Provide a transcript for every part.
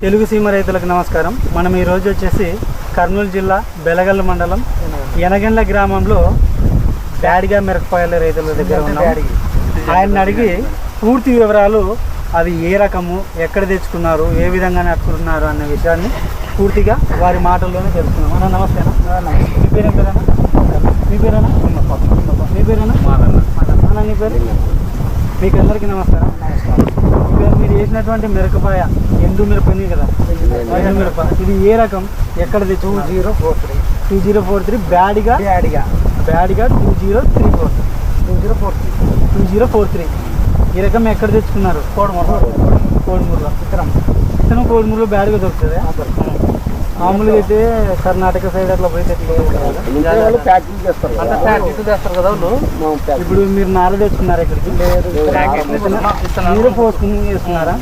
తెలుగు సీమ రైతులకు నమస్కారం. మనం ఈరోజు వచ్చేసి కర్నూలు జిల్లా బెలగల్ల మండలం యనగండ్ల గ్రామంలో బ్యాడిగా మిరపకాయల రైతుల దగ్గర ఉన్నాం. ఆయన అడిగి పూర్తి వివరాలు, అవి ఏ రకము, ఎక్కడ తెచ్చుకున్నారు, ఏ విధంగా నడుపుకున్నారు అన్న విషయాన్ని పూర్తిగా వారి మాటల్లోనే తెలుసుకున్నాం. అన్న నమస్కారం. మీ పేరు ఏం పేరన్నా? మీ పేరేనా? మీ పేరేనా? అన్న నీ పేరు? మీకు అందరికీ నమస్కారం. మీరు వేసినటువంటి మిరపకాయ ఎండు మిరప ఉంది కదా, ఎండు మిరప, ఇది ఏ రకం, ఎక్కడ తెచ్చు? 2043 బ్యాడిగా 2043 ఈ రకం ఎక్కడ తెచ్చుకున్నారు? కోడుమూరులో. ఇతను కోడుమూరులో బ్యాడిగా దొరుకుతుంది. మామూలుగా అయితే కర్ణాటక సైడ్ అట్లా పోయి తెచ్చుకోవాలి కదా వాళ్ళు. ఇప్పుడు మీరు నార తెచ్చుకున్నారా ఇక్కడికి? మీరు పోసుకుని చేస్తున్నారా?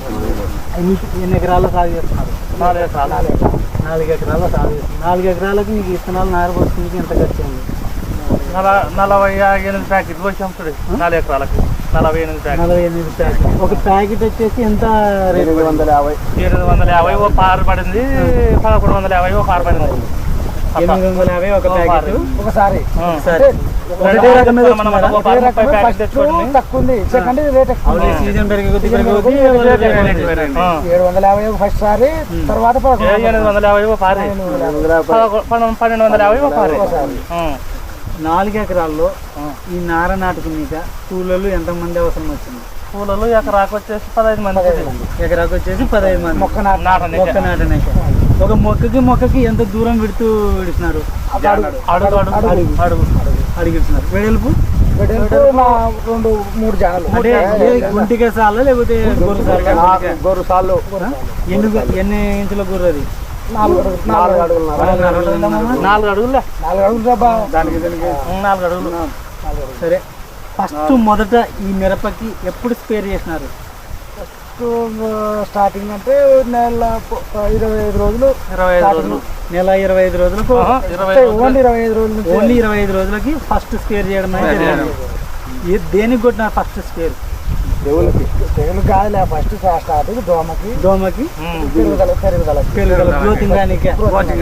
ఎన్ని ఎకరాల సాగు చేస్తున్నారు? 4 ఎకరాల సాగు చేస్తున్నారు. 4 ఎకరాలకు మీకు విత్తనాలు నార పోసుకుని ఎంత ఖర్చు ఉంది? 48 ప్యాకెట్లు వచ్చాం. 4 ఎకరాలకి 48 ప్యాకెట్. ఒక ప్యాకెట్ వచ్చేసి ఎంత రేటు? 750 ఓ పారు పడింది, 1150 ఓ పారు పడింది. 850 ఒక ప్యాకెట్. ఒకసారి సీజన్ పెరిగి 750 ఫస్ట్ సారి, తర్వాత 850 ఓ పారి, 1250 ఓ పారి. 4 ఎకరాల్లో ఈ నార నాటుకున్నాక కూలీలు ఎంతమంది అవసరం వచ్చింది? కూలీలు ఎకరాకు వచ్చేసి 15 మంది. ఎకరాకు వచ్చేసి 15 మంది. మొక్క నాటనాక ఒక మొక్కకి ఎంత దూరం విడుతున్నారు? అడిగిస్తున్నారు. వెడల్పు 2-3 జానలు. అంటే గుంటిక సార్లు లేకపోతే గొర్రు సార్లు. ఎన్ని ఇంచుల గుర్రు అది? 4 అడుగులు. 4 అడుగులు. 4 అడుగులు. దానికి 4 అడుగులు. సరే, ఫస్ట్ మొదట ఈ మిరపకి ఎప్పుడు స్పేర్ చేసినారు? స్టార్టింగ్ అంటే నెల 25 రోజులు. నెల 25 రోజులకు ఓన్లీ 25 రోజులకి ఫస్ట్ స్పేర్ చేయడం అనేది. దేనికి కొట్టినారు ఫస్ట్ స్పేర్? తెగులు కాదులే, ఫస్ట్ స్టార్టింగ్ దోమకి పెరుగుదల గ్రోతింగ్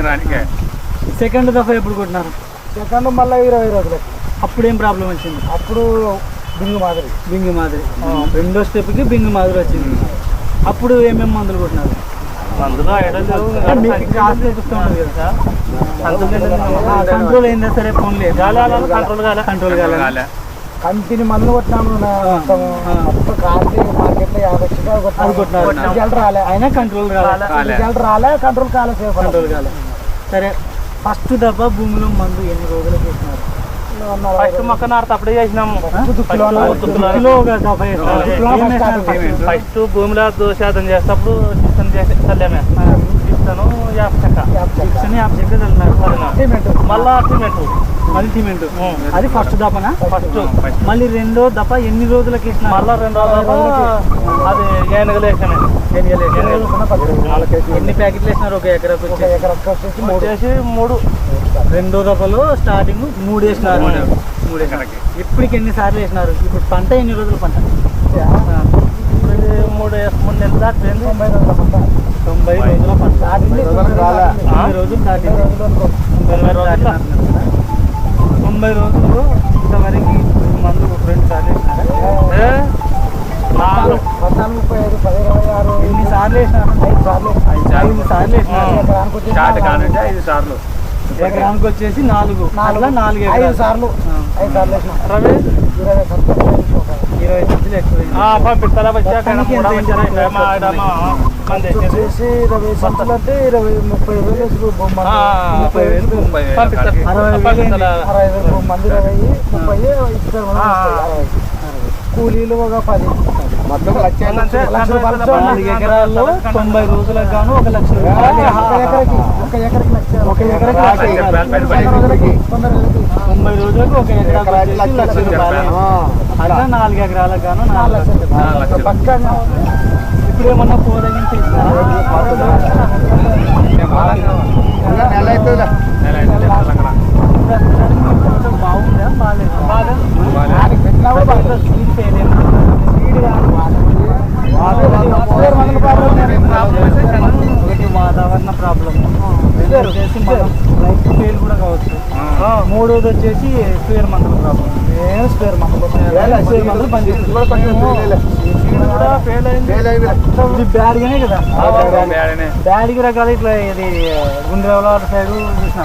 రానికే. సెకండ్ దఫా ఎప్పుడు కొట్టినారు? సెకండ్ మళ్ళీ 20 రోజులకి. అప్పుడు ఏం ప్రాబ్లం వచ్చింది? అప్పుడు బింగు మాదిరి. రెండో స్టెప్కి బింగు మాదిరి వచ్చింది. అప్పుడు ఏమేమి మందులు కొట్టినారు? కంట్రోల్ అయిందా? సరే, ఫోన్ లేదు, కంట్రోల్ కాలే. కంపెనీ మందులు కొట్టినాము. మార్కెట్లో 50 కొట్టినారు. రిజల్ట్ రాలే. అయినా కంట్రోల్ కాలే. సరే, ఫస్ట్ దఫా భూమిలో మందు ఎన్ని రోజులకు వేసినారు? ఫస్ట్ మొక్క నాటుతా అప్పుడే చేసినాము. ఫస్ట్ భూమిలో 2% చేసేటప్పుడు చల్లామే. ఇస్తాను 50 చెక్క చల్లినారు. మళ్ళా సిమెంట్. అది ఫస్ట్ దఫనా? ఫస్ట్. మళ్ళీ రెండో దఫ ఎన్ని రోజులకి వేసిన? మళ్ళా రెండో దఫ అది ఏనుగలు వేసాను. ఎన్ని ప్యాకెట్లు వేసినారు ఒక ఎకరాకు? వచ్చేసి 3. రెండో దఫలో స్టార్టింగ్ 3 వేసినారు. 3 ఎకరాకి. ఇప్పటికి ఎన్ని సార్లు వేసినారు? ఇప్పుడు పంట ఎన్ని రోజుల పంట? 3 నెలలు దాటిపోయింది. 90 రోజుల పంట. 90 రోజులు దాటింది. 90 రోజులు ఇంతవరకు మందు 2 సార్లు వేసినారు. 14, 35, 10, 26. ఎన్ని సార్లు వేసినారు? 5 సార్లు. 5 సార్లు వేసినారు. ఎకరానికి వచ్చేసి 4 5 సార్లు. 5 సార్లు వేసినాం. 20 సంచులు ఎక్కువ. పంపిస్తారా వచ్చాక 20 సంచులు అంటే 30 వేలు. 30,000. 60,000 మంది 20, 30 కూలీలు ఒక 10. మొత్తం 4 ఎకరాల్లో 90 రోజులకు గాను 1 లక్ష రూపాయలు. ఒక ఎకరాకి 90 రోజులకు 1 ఎకరాకు 1 లక్ష రూపాయలు. అట్లా 4 ఎకరాలకు గాను 4 లక్షలు. ఇప్పుడు ఏమన్నా పోదగిన చేసినారా? బాగుందా? బాగాలేదు. స్పీడ్ ఫెయిల్ మూడోది వచ్చేసి స్క్వేర్ మందులు ప్రాబ్లం. ఏం స్పేర్ మందులు స్క్వేర్ మందులు పనిచేస్తుంది. సీడ్ కూడా ఫెయిల్ అయింది. ఇది బ్యాడ్గానే కదా, బ్యాడ్కి రకాలు ఇట్లా ఇది గుండ్రేవల సైడ్ చూసిన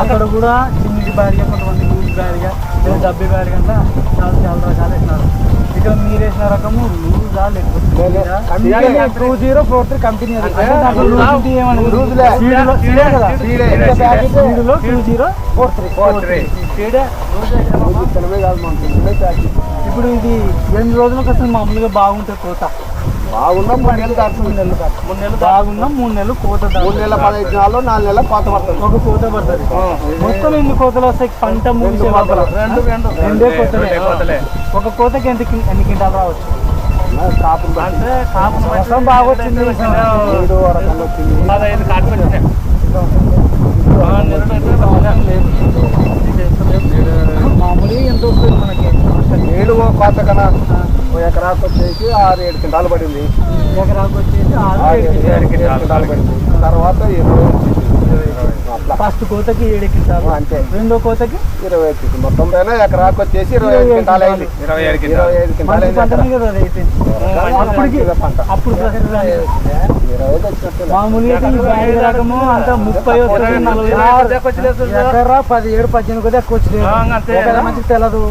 అక్కడ కూడా చిన్నది బ్యాడ్గా, కొంతమంది లూజ్ బ్యాడ్గా, లేదా డబ్బి బ్యాడ్ కంటే చాలా చాలా రకాలు వేసినారు. ఇక్కడ మీరు వేసిన రకము లూజా లేకపోతే 2043 కంపెనీ అది. సీడ్లో 2043. సీడే ఇప్పుడు ఇది ఎన్ని రోజులకు అసలు మామూలుగా బాగుంటుంది కోత? బాగున్నా 3 నెలలు దాటుతుంది. 3 నెలలు బాగున్నా 3 నెలలు కోత 3 నెలల 15 దినాల్లో 4 నెలల కోత పడుతుంది. ఒక కోత పడుతుంది. మొత్తం ఎన్ని కోతలు వస్తాయి పంట ముగిసే లోపల? రెండే కోతలే. ఒక కోతకి ఎన్ని క్వింటాలు రావచ్చు? అంటే కాపు వర్షం బాగా వచ్చింది. 7 రకాలు వచ్చింది. 15 కాటు వచ్చినాయి. మామూలుగా ఎంత వస్తుంది మనకి? 7 కోత కన్నా ఎకరాకు వచ్చేసి 6-7 క్వింటాలు పడింది. ఎకరాకు వచ్చేసి 6-7 క్వింటాలు పడింది. తర్వాత 20 అట్లా ఫస్ట్ కోతకి 7 క్వింటాలు, అంతే. రెండో కోతకి 20 క్వింటాలు. మొత్తం పైన ఎకరాకు వచ్చేసి 25 క్వింటాలు అయింది. 25 క్వింటాలు మంచి అయింది పంటనే కదా అది అయితే. అప్పటికి పంట. అప్పుడు ప్రస్తుతం 20 వచ్చినట్టు మామూలుగా అయితే ఈ బ్యాగ్ రకము అంతా 30 వస్తుంది, 40. ఎకరా 17-18 కూడా ఎక్కువ వచ్చింది. అంతే. ఎకరా మంచిగా తెలదు.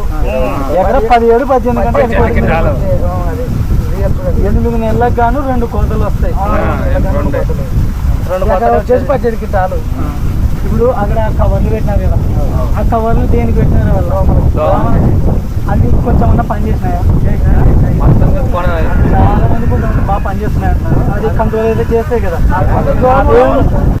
ఎకరా 17-18 కంటే ఎక్కువ వచ్చింది. క్వింటాలు. 8 నెలలకు గాను 2 కోతలు వస్తాయి. ఎకరా వచ్చేసి 18 క్వింటాలు. ఇప్పుడు అక్కడ కవర్లు పెట్టినారు కదా, ఆ కవర్లు దేనికి పెట్టినారు వాళ్ళు? అది కొంచెం పని చేసినాయా? చాలా మంది కొంచెం బాగా పని చేస్తున్నాయి అంటున్నారు. అది కంట్రోల్ అయితే చేస్తాయి కదా.